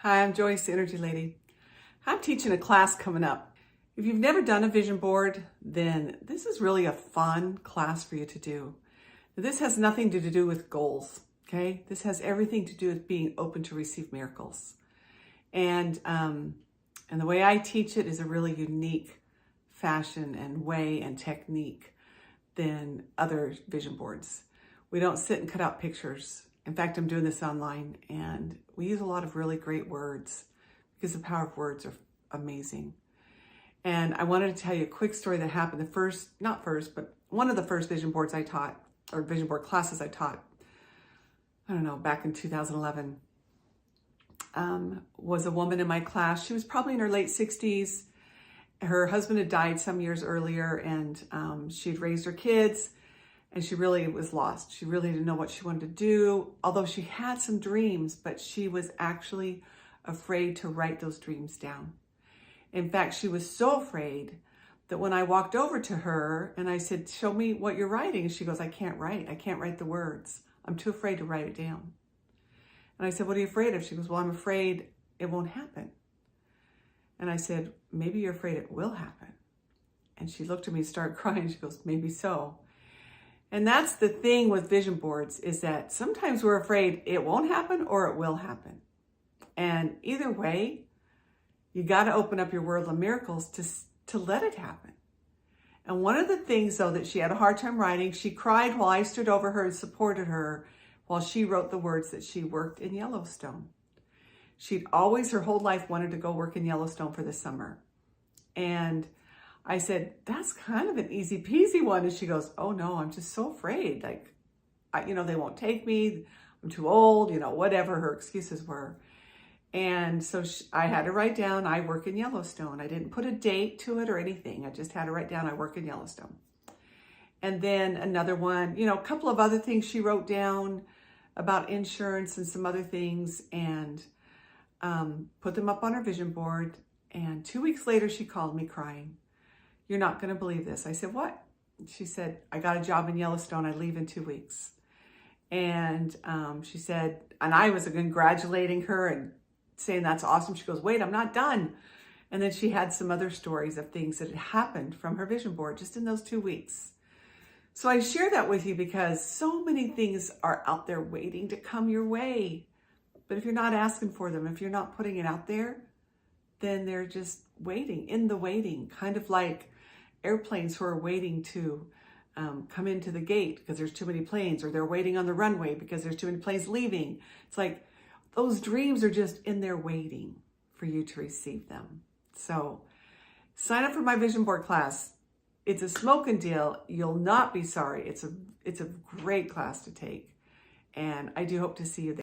Hi, I'm Joyce, the Energy Lady. I'm teaching a class coming up. If you've never done a vision board, then this is really a fun class for you to do. This has nothing to do with goals, okay? This has everything to do with being open to receive miracles. And the way I teach it is a really unique fashion and way and technique than other vision boards. We don't sit and cut out pictures. In fact, I'm doing this online, and we use a lot of really great words because the power of words are amazing. And I wanted to tell you a quick story that happened but one of the first vision boards I taught, or vision board classes I taught, back in 2011, was a woman in my class. She was probably in her late 60s. Her husband had died some years earlier, and she'd raised her kids. And she really was lost. She really didn't know what she wanted to do, although she had some dreams, but she was actually afraid to write those dreams down. In fact, she was so afraid that when I walked over to her and I said, "Show me what you're writing," she goes, "I can't write. I can't write the words. I'm too afraid to write it down." And I said, "What are you afraid of?" She goes, "Well, I'm afraid it won't happen." And I said, "Maybe you're afraid it will happen." And she looked at me, started crying. She goes, "Maybe so." And that's the thing with vision boards, is that sometimes we're afraid it won't happen or it will happen. And either way, you got to open up your world of miracles to let it happen. And one of the things, though, that she had a hard time writing, she cried while I stood over her and supported her while she wrote the words that she worked in Yellowstone. She'd always, her whole life, wanted to go work in Yellowstone for the summer. And I said, "That's kind of an easy peasy one." And she goes, "Oh no, I'm just so afraid. They won't take me. I'm too old, whatever her excuses were." And so I had to write down, "I work in Yellowstone." I didn't put a date to it or anything. I just had to write down, "I work in Yellowstone." And then another one, a couple of other things she wrote down about insurance and some other things, and put them up on her vision board. And 2 weeks later, she called me crying. "You're not going to believe this." I said, "What?" She said, "I got a job in Yellowstone. I leave in 2 weeks." And she said, and I was congratulating her and saying, "That's awesome." She goes, "Wait, I'm not done." And then she had some other stories of things that had happened from her vision board just in those 2 weeks. So I share that with you because so many things are out there waiting to come your way. But if you're not asking for them, if you're not putting it out there, then they're just waiting, in the waiting, kind of like airplanes who are waiting to come into the gate because there's too many planes, or they're waiting on the runway because there's too many planes leaving. It's like those dreams are just in there waiting for you to receive them. So sign up for my vision board class. It's a smoking deal. You'll not be sorry. It's a great class to take. And I do hope to see you there.